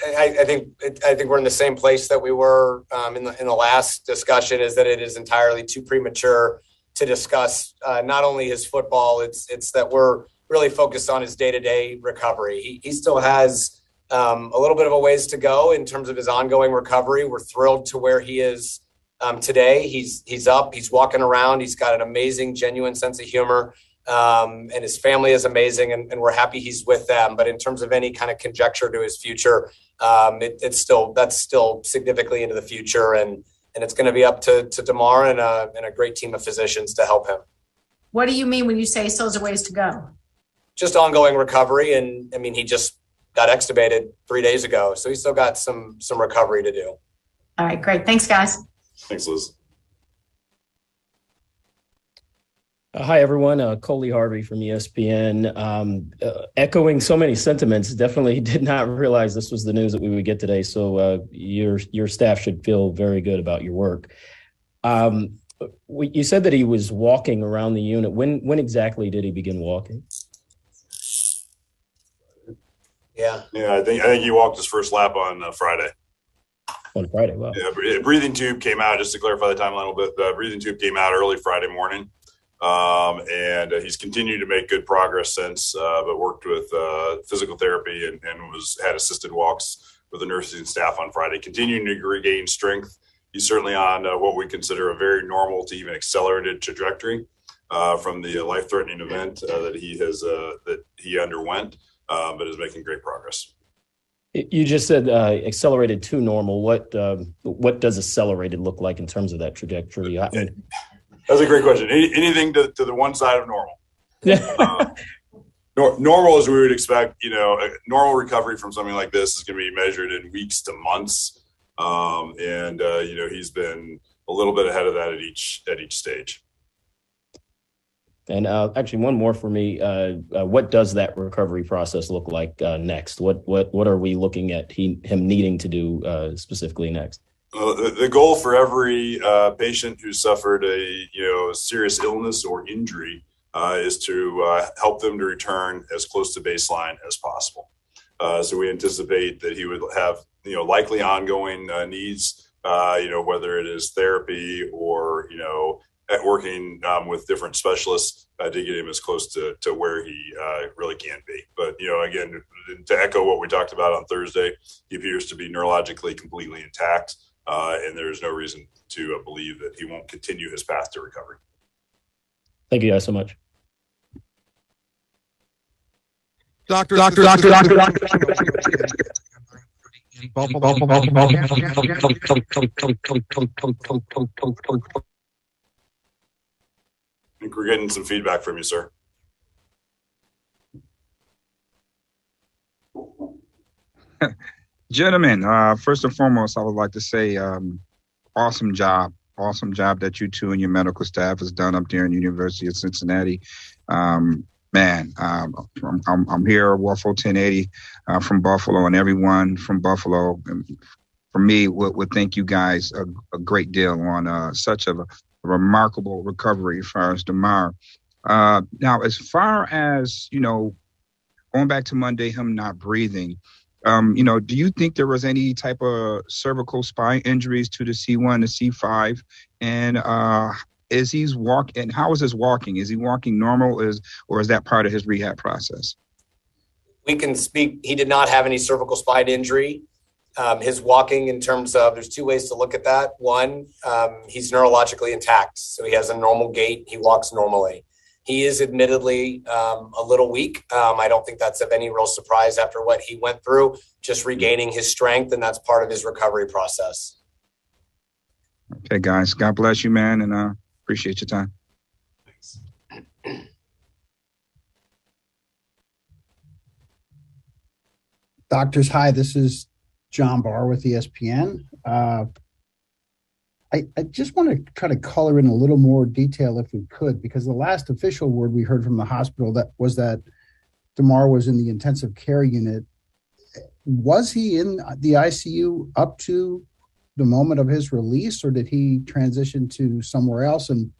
I think we're in the same place that we were in the last discussion, is that it is entirely too premature to discuss not only his football. It's that we're really focused on his day-to-day recovery. He still has a little bit of a ways to go in terms of his ongoing recovery. We're thrilled to where he is today. He's up, he's walking around, he's got an amazing, genuine sense of humor, and his family is amazing, and we're happy he's with them. But in terms of any kind of conjecture to his future, that's still significantly into the future, and it's going to be up to Damar and a great team of physicians to help him. What do you mean when you say still has a ways to go? Just ongoing recovery, and I mean, he just got extubated 3 days ago, so he's still got some recovery to do. All right, great. Thanks, guys. Thanks, Liz. Hi, everyone. Coley Harvey from ESPN. Echoing so many sentiments, definitely did not realize this was the news that we would get today. So your staff should feel very good about your work. You said that he was walking around the unit. When exactly did he begin walking? Yeah, I think he walked his first lap on Friday. On Friday, wow. Yeah, breathing tube came out, just to clarify the timeline a little bit. The breathing tube came out early Friday morning. And he's continued to make good progress since, but worked with physical therapy and had assisted walks with the nursing staff on Friday, continuing to regain strength. He's certainly on what we consider a very normal to even accelerated trajectory from the life-threatening event that he underwent, but is making great progress. You just said accelerated to normal. What does accelerated look like in terms of that trajectory? That's a great question. Anything to the one side of normal. Normal, as we would expect, a normal recovery from something like this is going to be measured in weeks to months. He's been a little bit ahead of that at each stage. And actually, one more for me. What does that recovery process look like next? What are we looking at him needing to do specifically next? The goal for every patient who suffered a serious illness or injury is to help them to return as close to baseline as possible. So we anticipate that he would have likely ongoing needs, whether it is therapy or working with different specialists to get him as close to where he really can be. But again, to echo what we talked about on Thursday, he appears to be neurologically completely intact. And there's no reason to believe that he won't continue his path to recovery. Thank you guys so much. Doctor. I think we're getting some feedback from you, sir. Gentlemen, first and foremost, I would like to say awesome job that you two and your medical staff has done up there in the University of Cincinnati. I'm here, Waffle 1080 from Buffalo, and everyone from Buffalo, for me, would thank you guys a great deal on such a remarkable recovery as far as Damar. Now, as far as, going back to Monday, him not breathing, do you think there was any type of cervical spine injuries to the C1, the C5? And is he's walking? How is his walking? Is he walking normal? Or is that part of his rehab process? We can speak. He did not have any cervical spine injury. His walking, in terms of, there's two ways to look at that. One, he's neurologically intact, so he has a normal gait. He walks normally. He is admittedly a little weak. I don't think that's of any real surprise after what he went through, just regaining his strength, and that's part of his recovery process. Okay, guys. God bless you, man, and appreciate your time. Thanks. Doctors, hi. This is John Barr with ESPN. I just want to try to color in a little more detail if we could, because the last official word we heard from the hospital that Damar was in the intensive care unit. Was he in the ICU up to the moment of his release, or did he transition to somewhere else? And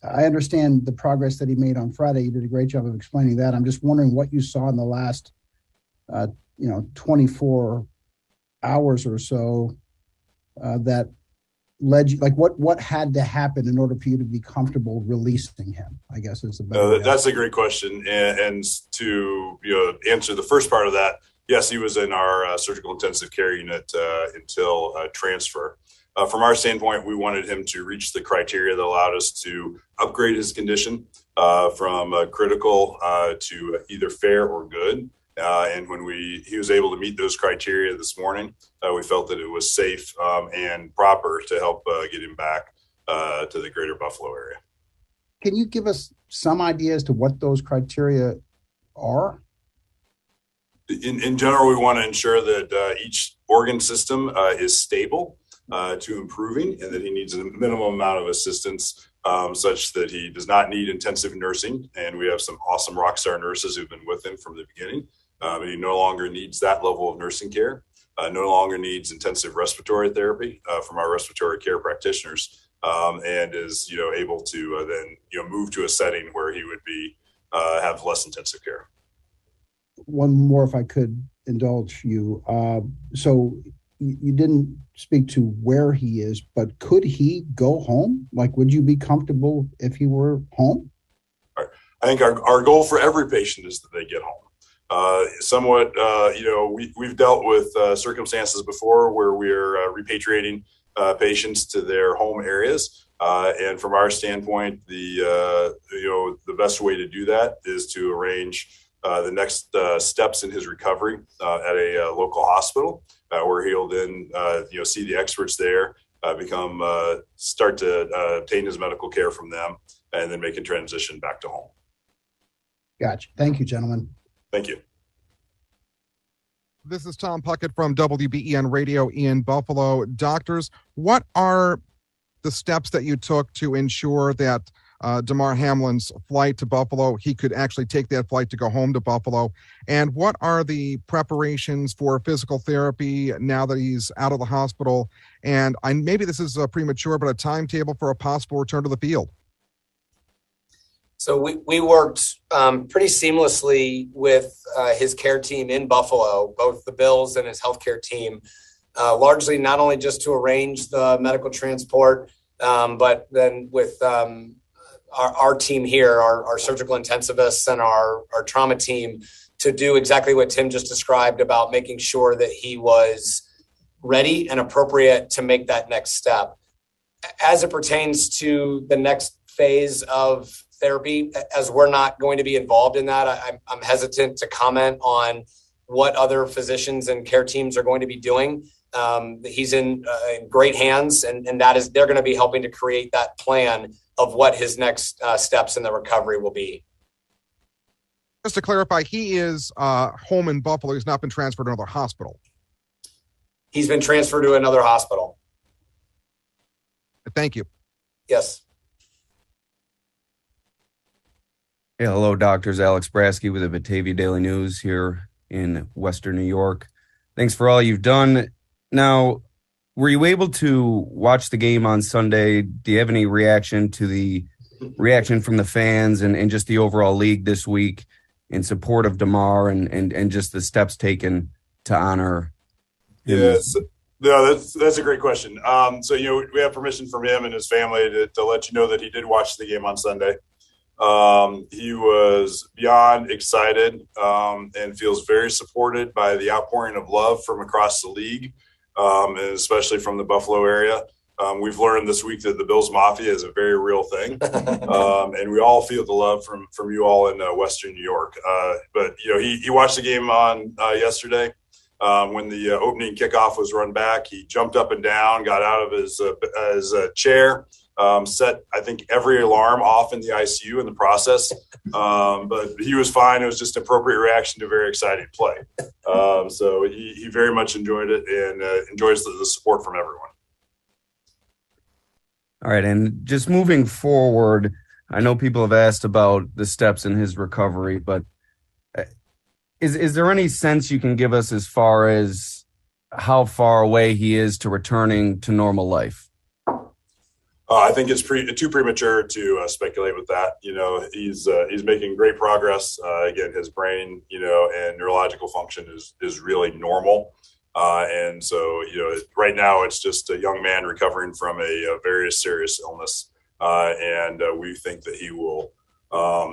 I understand the progress that he made on Friday. You did a great job of explaining that. I'm just wondering what you saw in the last 24 hours or so that led you, like what had to happen in order for you to be comfortable releasing him, I guess is a better that's a great question. And to answer the first part of that, yes, he was in our surgical intensive care unit until transfer. From our standpoint, we wanted him to reach the criteria that allowed us to upgrade his condition from critical to either fair or good. And when he was able to meet those criteria this morning, we felt that it was safe and proper to help get him back to the greater Buffalo area. Can you give us some idea as to what those criteria are? In general, we want to ensure that each organ system is stable to improving, and that he needs a minimum amount of assistance such that he does not need intensive nursing. And we have some awesome rock star nurses who've been with him from the beginning. But he no longer needs that level of nursing care, no longer needs intensive respiratory therapy from our respiratory care practitioners, and is able to then move to a setting where he would be have less intensive care. One more, if I could indulge you. So you didn't speak to where he is, but could he go home? Like, would you be comfortable if he were home? I think our goal for every patient is that they get home. We've dealt with circumstances before where we're repatriating patients to their home areas. And from our standpoint, the best way to do that is to arrange the next steps in his recovery at a local hospital, where he'll then see the experts there, start to obtain his medical care from them, and then make a transition back to home. Gotcha. Thank you, gentlemen. Thank you. This is Tom Puckett from WBEN Radio in Buffalo. Doctors, what are the steps that you took to ensure that Damar Hamlin's flight to Buffalo, he could actually take that flight to go home to Buffalo? And what are the preparations for physical therapy now that he's out of the hospital? And maybe this is premature, but a timetable for a possible return to the field? So we worked pretty seamlessly with his care team in Buffalo, both the Bills and his healthcare team, largely not only just to arrange the medical transport, but then with our team here, our surgical intensivists and our trauma team, to do exactly what Tim just described about making sure that he was ready and appropriate to make that next step. As it pertains to the next phase of therapy, as we're not going to be involved in that, I'm hesitant to comment on what other physicians and care teams are going to be doing. He's in great hands, and they're going to be helping to create that plan of what his next steps in the recovery will be. Just to clarify, he is home in Buffalo. He's not been transferred to another hospital. He's been transferred to another hospital. Thank you. Yes. Hey, hello, doctors. Alex Brasky with the Batavia Daily News here in Western New York. Thanks for all you've done. Now, were you able to watch the game on Sunday? Do you have any reaction to the reaction from the fans and just the overall league this week in support of Damar and just the steps taken to honor him? Yes. No, that's a great question. So, we have permission from him and his family to let you know that he did watch the game on Sunday. He was beyond excited and feels very supported by the outpouring of love from across the league, and especially from the Buffalo area. We've learned this week that the Bills Mafia is a very real thing, and we all feel the love from you all in Western New York. But he watched the game on yesterday. When the opening kickoff was run back, he jumped up and down, got out of his chair. Set, I think, every alarm off in the ICU in the process. But he was fine. It was just appropriate reaction to a very exciting play. So he very much enjoyed it and enjoys the support from everyone. All right. And just moving forward, I know people have asked about the steps in his recovery, but is there any sense you can give us as far as how far away he is to returning to normal life? I think it's too premature to speculate with that. He's making great progress. Again, his brain, and neurological function is really normal. And so, right now it's just a young man recovering from a very serious illness. And we think that he will,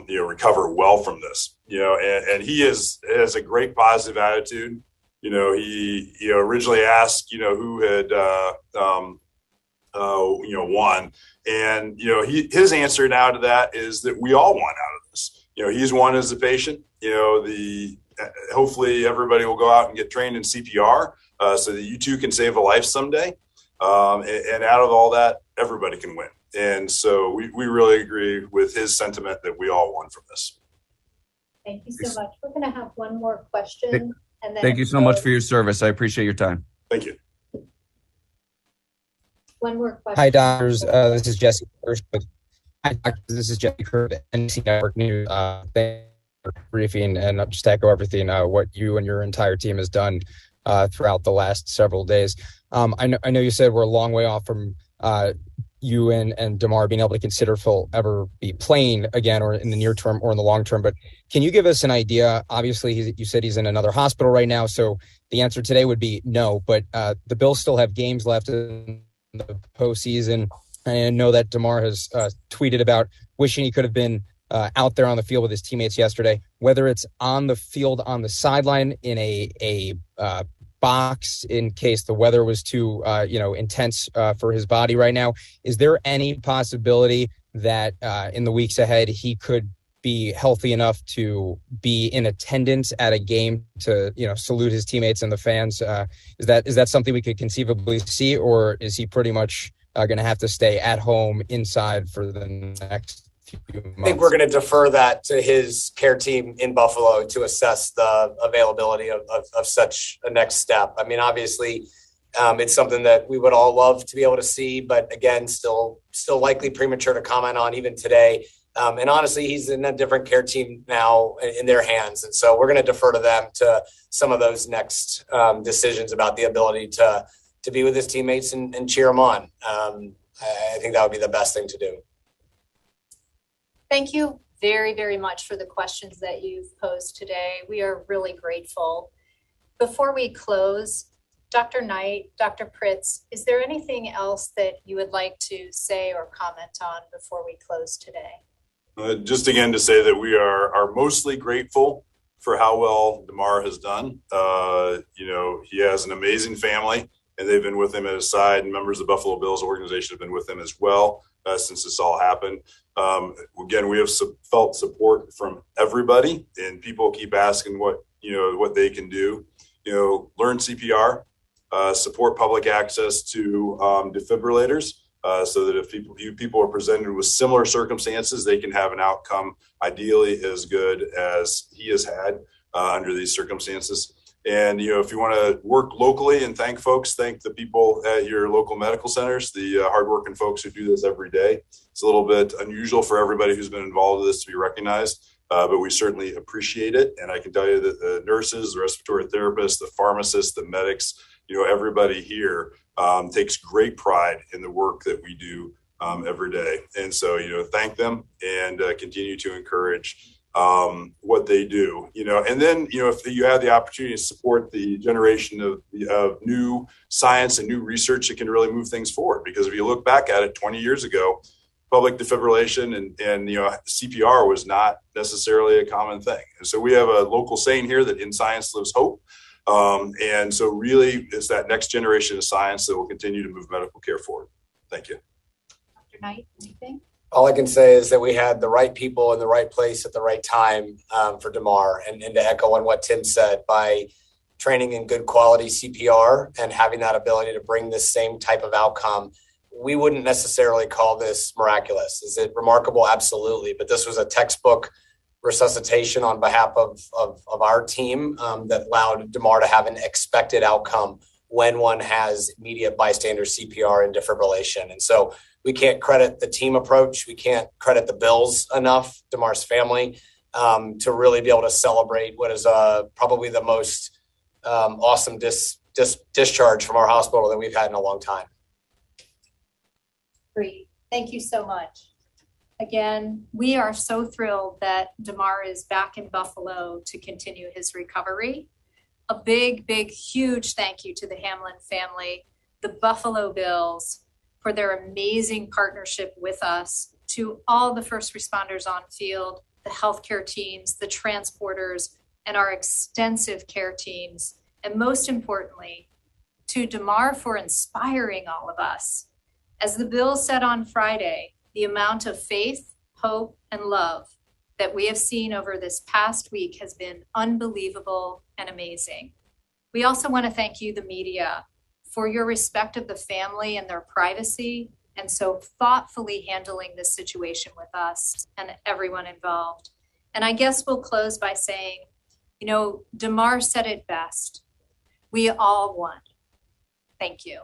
recover well from this, and he has a great positive attitude. He originally asked, who had, won. And, his answer now to that is that we all won out of this. He's won as a patient. Hopefully everybody will go out and get trained in CPR so that you too can save a life someday. And out of all that, everybody can win. And so we really agree with his sentiment that we all won from this. Thank you so much. We're going to have one more question. And then thank you so much for your service. I appreciate your time. Thank you. One more question. Hi, doctors. This is Jesse. Hi, doctors. This is Jesse Kirk, NBC Network News. Thank you for briefing, and just to echo everything what you and your entire team has done throughout the last several days. I know you said we're a long way off from you and Damar being able to consider if he'll ever be playing again, or in the near term or in the long term. But can you give us an idea? Obviously, you said he's in another hospital right now, so the answer today would be no. But the Bills still have games left in the postseason. I know that Damar has tweeted about wishing he could have been out there on the field with his teammates yesterday, whether it's on the field, on the sideline, in a box in case the weather was too intense for his body right now. Is there any possibility that in the weeks ahead he could be healthy enough to be in attendance at a game to salute his teammates and the fans? Is that something we could conceivably see, or is he pretty much going to have to stay at home inside for the next few months? I think we're going to defer that to his care team in Buffalo to assess the availability of such a next step. I mean, obviously, it's something that we would all love to be able to see, but again, still likely premature to comment on even today. And honestly, he's in a different care team now in their hands. And so we're going to defer to them to some of those next decisions about the ability to be with his teammates and cheer them on. I think that would be the best thing to do. Thank you very, very much for the questions that you've posed today. We are really grateful. Before we close, Dr. Knight, Dr. Pritz, is there anything else that you would like to say or comment on before we close today? Just again to say that we are mostly grateful for how well Damar has done. He has an amazing family, and they've been with him at his side, and members of the Buffalo Bills organization have been with him as well since this all happened. Again, we have felt support from everybody, and people keep asking what they can do. Learn CPR, support public access to defibrillators, so that if people are presented with similar circumstances, they can have an outcome ideally as good as he has had under these circumstances. And, if you want to work locally and thank the people at your local medical centers, the hardworking folks who do this every day. It's a little bit unusual for everybody who's been involved with this to be recognized, but we certainly appreciate it. And I can tell you that the nurses, the respiratory therapists, the pharmacists, the medics, everybody here takes great pride in the work that we do every day. And so, thank them and continue to encourage what they do, and then, if you have the opportunity to support the generation of new science and new research, it can really move things forward. Because if you look back at it 20 years ago, public defibrillation and CPR was not necessarily a common thing. And so we have a local saying here that in science lives hope. And so really it's that next generation of science that will continue to move medical care forward. Thank you. Dr. Knight, anything? All I can say is that we had the right people in the right place at the right time for Damar, and to echo on what Tim said, by training in good quality CPR and having that ability to bring this same type of outcome, we wouldn't necessarily call this miraculous. Is it remarkable? Absolutely. But this was a textbook resuscitation on behalf of our team that allowed Damar to have an expected outcome when one has immediate bystander CPR and defibrillation. And so we can't credit the team approach. We can't credit the Bills enough, Damar's family, to really be able to celebrate what is probably the most awesome discharge from our hospital that we've had in a long time. Great. Thank you so much. Again, we are so thrilled that Damar is back in Buffalo to continue his recovery. A big, big, huge thank you to the Hamlin family, the Buffalo Bills, for their amazing partnership with us, to all the first responders on field, the healthcare teams, the transporters, and our extensive care teams, and most importantly, to Damar for inspiring all of us. As the Bills said on Friday, the amount of faith, hope, and love that we have seen over this past week has been unbelievable and amazing. We also want to thank you, the media, for your respect of the family and their privacy, and so thoughtfully handling this situation with us and everyone involved. And I guess we'll close by saying, you know, Damar said it best. We all won. Thank you.